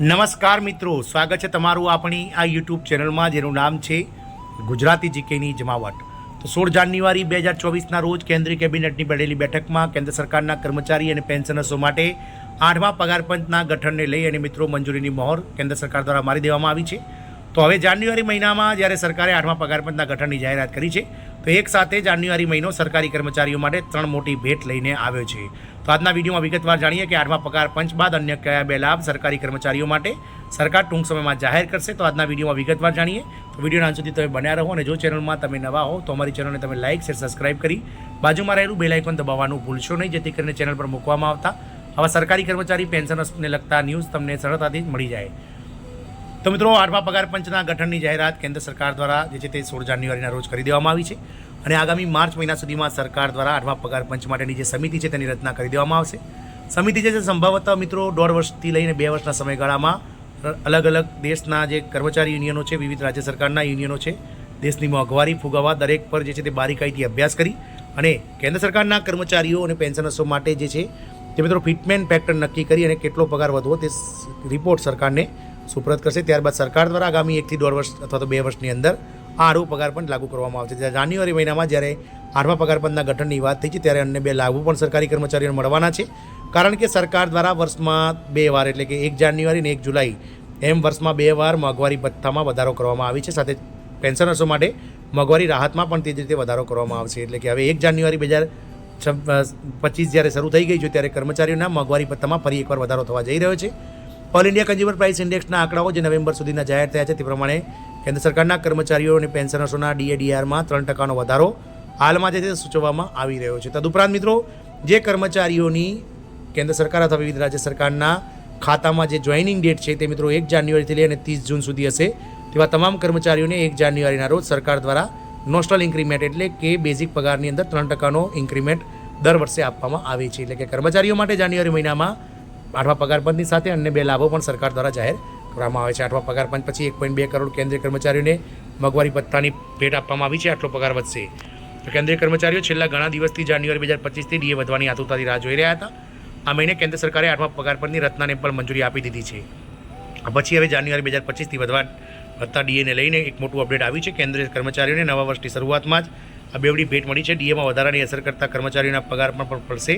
નમસ્કાર મિત્રો, સ્વાગત છે તમારું આપણી આ યુટ્યુબ ચેનલમાં જેનું નામ છે ગુજરાતી જીકેની જમાવટ। તો 16 જાન્યુઆરી 2024ના રોજ કેન્દ્રીય કેબિનેટની મળેલી બેઠકમાં કેન્દ્ર સરકારના કર્મચારી અને પેન્શનર્સો માટે 8મા પગાર પંચના ગઠનને લઈ અને મિત્રો મંજૂરીની મહોર કેન્દ્ર સરકાર દ્વારા મારી દેવામાં આવી છે। તો હવે જાન્યુઆરી મહિનામાં જ્યારે સરકારે 8મા પગાર પંચના ગઠનની જાહેરાત કરી છે, તો એક સાથે જાન્યુઆરી મહિનો સરકારી કર્મચારીઓ માટે 3 મોટી ભેટ લઈને આવ્યો છે। તો આજના વિડીયોમાં વિગતવાર જાણીએ કે 8મા પગાર પંચ બાદ અન્ય કયા 2 લાભ સરકારી કર્મચારીઓ માટે સરકાર ટૂંક સમયમાં જાહેર કરશે। તો આજના વિડીયોમાં વિગતવાર જાણીએ। તો વિડીયોના અંત સુધી તમે બન્યા રહો અને જો ચેનલમાં તમે નવા હો તો અમારી ચેનલને તમે લાઇક શેર સબસ્ક્રાઇબ કરી બાજુમાં રહેલું બેલ આઇકોન દબાવવાનું ભૂલશો નહીં, જેથી કરીને ચેનલ પર મૂકવામાં આવતા આવા સરકારી કર્મચારી પેન્શનર્સને લગતા ન્યૂઝ તમને સરળતાથી મળી જાય। તો મિત્રો, 8મા પગાર પંચના ગઠનની જાહેરાત કેન્દ્ર સરકાર દ્વારા જે છે તે 16 જાન્યુઆરીના રોજ કરી દેવામાં આવી છે અને આગામી માર્ચ મહિના સુધીમાં સરકાર દ્વારા 8મા પગાર પંચ માટેની જે સમિતિ છે તેની રચના કરી દેવામાં આવશે। સમિતિ જે છે સંભવતઃ મિત્રો 1.5 વર્ષથી લઈને 2 વર્ષના સમયગાળામાં અલગ અલગ દેશના જે કર્મચારી યુનિયનો છે, વિવિધ રાજ્ય સરકારના યુનિયનો છે, દેશની મોંઘવારી ફુગાવા દરેક પર જે છે તે બારીકાઈથી અભ્યાસ કરી અને કેન્દ્ર સરકારના કર્મચારીઓ અને પેન્શનર્સો માટે જે છે તે મિત્રો ફિટમેન્ટ ફેક્ટર નક્કી કરી અને કેટલો પગાર વધવો તે રિપોર્ટ સરકારને સુપ્રત કરશે। ત્યારબાદ સરકાર દ્વારા આગામી 1 થી 1.5 વર્ષ અથવા તો 2 વર્ષની અંદર આ 8મો પગાર પંચ લાગુ કરવામાં આવશે। જાન્યુઆરી મહિનામાં જ્યારે 8મા પગાર પંચના ગઠનની વાત થઈ છે ત્યારે અન્ય 2 લાભો પણ સરકારી કર્મચારીઓને મળવાના છે, કારણ કે સરકાર દ્વારા વર્ષમાં 2 વાર એટલે કે 1 જાન્યુઆરી અને 1 જુલાઈ એમ વર્ષમાં 2 વાર મોંઘવારી ભથ્થામાં વધારો કરવામાં આવી છે। સાથે પેન્શનર્સો માટે મોંઘવારી રાહતમાં પણ તે જ રીતે વધારો કરવામાં આવશે। એટલે કે હવે 1 જાન્યુઆરી 2025 જ્યારે શરૂ થઈ ગઈ છે ત્યારે કર્મચારીઓના મોંઘવારી ભથ્થામાં ફરી એકવાર વધારો થવા જઈ રહ્યો છે। ઓલ ઇન્ડિયા કન્ઝ્યુમર પ્રાઇસ ઇન્ડેક્સના આંકડાઓ જે નવેમ્બર સુધીના જાહેર થયા છે તે પ્રમાણે કેન્દ્ર સરકારના કર્મચારીઓ અને પેન્શનર્સોના DADRમાં 3%નો વધારો હાલમાં જે તે સૂચવવામાં આવી રહ્યો છે। તદુપરાંત મિત્રો, જે કર્મચારીઓની કેન્દ્ર સરકાર અથવા વિવિધ રાજ્ય સરકારના ખાતામાં જે જોઈનિંગ ડેટ છે તે મિત્રો 1 જાન્યુઆરીથી લઈને 30 જૂન સુધી હશે, તેવા તમામ કર્મચારીઓને 1 જાન્યુઆરીના રોજ સરકાર દ્વારા નોસ્ટલ ઇન્ક્રીમેન્ટ એટલે કે બેઝિક પગારની અંદર 3%નો ઇન્ક્રીમેન્ટ દર વર્ષે આપવામાં આવે છે। એટલે કે કર્મચારીઓ માટે જાન્યુઆરી મહિનામાં 8મા પગાર પંચની સાથે અન્ય 2 લાભો પણ સરકાર દ્વારા જાહેર કરવામાં આવે છે। 8મા પગાર પંચ પછી 1.2 કરોડ કેન્દ્રીય કર્મચારીઓને મોંઘવારી ભથ્થાની ભેટ આપવામાં આવી છે। આટલો પગાર વધશે। તો કેન્દ્રીય કર્મચારીઓ છેલ્લા ઘણા દિવસથી જાન્યુઆરી 2025થી ડીએ વધવાની આતુરતાથી રાહ જોઈ રહ્યા હતા। આ મહિને કેન્દ્ર સરકારે 8મા પગાર પંચની રચનાને પણ મંજૂરી આપી દીધી છે। પછી હવે જાન્યુઆરી 2025થી વધતા ડીએને લઈને એક મોટું અપડેટ આવ્યું છે। કેન્દ્રીય કર્મચારીઓને નવા વર્ષની શરૂઆતમાં જ આ બેવડી ભેટ મળી છે। ડીએમાં વધારાની અસર કરતા કર્મચારીઓના પગારમાં પણ પડશે,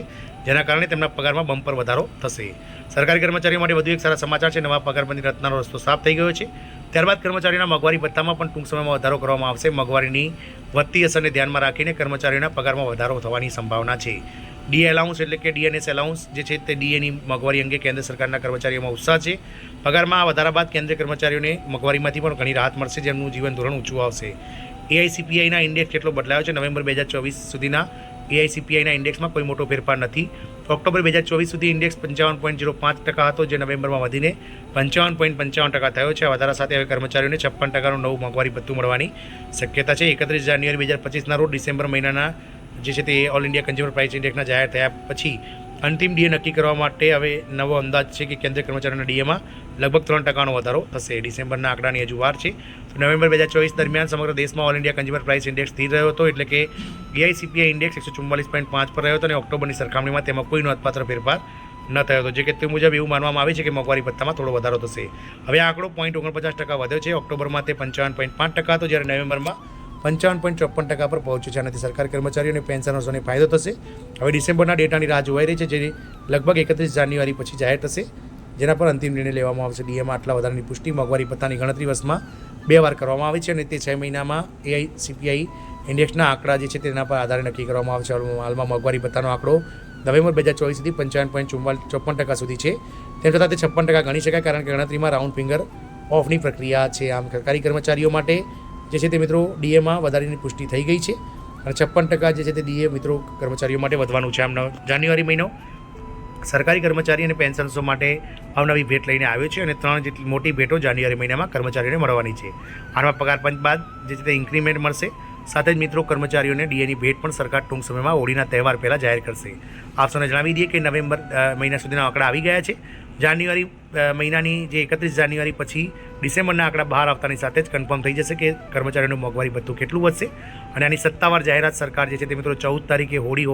જેના કારણે તેમના પગારમાં બમ્પર વધારો થશે। સરકારી કર્મચારીઓ માટે વધુ એક સારા સમાચાર છે, નવા પગાર પંચની રચનાનો રસ્તો સાફ થઈ ગયો છે। ત્યારબાદ કર્મચારીઓના મોંઘવારી ભથ્થામાં પણ ટૂંક સમયમાં વધારો કરવામાં આવશે। મોંઘવારીની વધતી અસરને ધ્યાનમાં રાખીને કર્મચારીઓના પગારમાં વધારો થવાની સંભાવના છે। ડીએ એલાઉન્સ એટલે કે DNS એલાઉન્સ જે છે તે ડીએની મોંઘવારી અંગે કેન્દ્ર સરકારના કર્મચારીઓમાં ઉત્સાહ છે। પગારમાં આ વધારા બાદ કેન્દ્રીય કર્મચારીઓને મોંઘવારીમાંથી પણ ઘણી રાહત મળશે, જેમનું જીવન ધોરણ ઊંચું આવશે। AICPIના ઇન્ડેક્સ કેટલો બદલાયો છે? નવેમ્બર 2024 સુધીના AICPIના ઇન્ડેક્સમાં કોઈ મોટો ફેરફાર નથી। ઓક્ટોબર 2024 સુધી ઇન્ડેક્સ 55.05% હતો, જે નવેમ્બરમાં વધીને 55.55% થયો છે। આ વધારા સાથે હવે કર્મચારીઓને 56%નું નવું મોંઘવારી ભથ્થું મળવાની શક્યતા છે। 31 જાન્યુઆરી 2025ના રોજ ડિસેમ્બર મહિનાના જે છે તે ઓલ ઇન્ડિયા કન્ઝ્યુમર પ્રાઇસ ઇન્ડેક્સના જાહેર થયા પછી અંતિમ ડીએ નક્કી કરવા માટે હવે નવો અંદાજ છે કે કેન્દ્રીય કર્મચારીઓના ડીએમાં લગભગ 3%નો વધારો થશે। ડિસેમ્બરના આંકડાની હજુ વાર છે। તો નવેમ્બર 2024 દરમિયાન સમગ્ર દેશમાં all India consumer price index સ્થિર રહ્યો હતો, એટલે કે AICPI ઇન્ડેક્સ 144.5 પર રહ્યો હતો અને ઓક્ટોબરની સરખામણીમાં તેમાં કોઈ નોંધપાત્ર ફેરફાર ન થયો હતો, જે કે તે મુજબ એવું માનવામાં આવે છે કે મોંઘવારી ભથ્થામાં થોડો વધારો થશે। હવે આંકડો 0.49% વધ્યો છે। ઓક્ટોબરમાં તે 55.5% હતો, જ્યારે નવેમ્બરમાં 55.54% પર પહોંચ્યું છે। આનાથી સરકારી કર્મચારીઓ અને પેન્શનર્સોને ફાયદો થશે। હવે ડિસેમ્બરના ડેટાની રાહ જોવાઈ રહી છે, જે લગભગ 31 જાન્યુઆરી પછી જાહેર થશે, જેના પર અંતિમ નિર્ણય લેવામાં આવશે। ડીએમાં આટલા વધારાની પુષ્ટિ મોંઘવારી ભથ્થાની ગણતરી વર્ષમાં 2 વાર કરવામાં આવે છે અને તે 6 મહિનામાં AICPI ઇન્ડેક્સના આંકડા જે છે તેના પર આધારે નક્કી કરવામાં આવશે। હાલમાં મોંઘવારી ભથ્થાનો આંકડો નવેમ્બર 2024 સુધી 55.54% સુધી છે। તેમ છતાં તે 56% ગણી શકાય, કારણ કે ગણતરીમાં રાઉન્ડ ફિંગર ઓફની પ્રક્રિયા છે। આમ સરકારી કર્મચારીઓ માટે જે છે તે મિત્રો ડીએમાં વધારાની પુષ્ટિ થઈ ગઈ છે અને 56% જે છે તે ડીએ મિત્રો કર્મચારીઓ માટે વધવાનું છે। આમ જાન્યુઆરી મહિનો સરકારી કર્મચારી અને પેન્શનર્સો માટે અવનવી ભેટ લઈને આવ્યો છે અને 3 જેટલી મોટી ભેટો જાન્યુઆરી મહિનામાં કર્મચારીઓને મળવાની છે। 8મા પગાર પંચ બાદ જે છે તે ઇન્ક્રીમેન્ટ મળશે। સાથે જ મિત્રો કર્મચારીઓને ડીએની ભેટ પણ સરકાર ટૂંક સમયમાં હોળીના તહેવાર પહેલાં જાહેર કરશે। આપ સૌને જણાવી દઈએ કે નવેમ્બર મહિના સુધીના આંકડા આવી ગયા છે। જાન્યુઆરી મહિનાની જે 31 જાન્યુઆરી પછી ડિસેમ્બરના આંકડા બહાર આવતાની સાથે જ કન્ફર્મ થઈ જશે કે કર્મચારીઓનું મોંઘવારી ભથ્થું કેટલું વધશે અને આની સત્તાવાર જાહેરાત સરકાર જે છે તે મિત્રો 14 તારીખે હોળી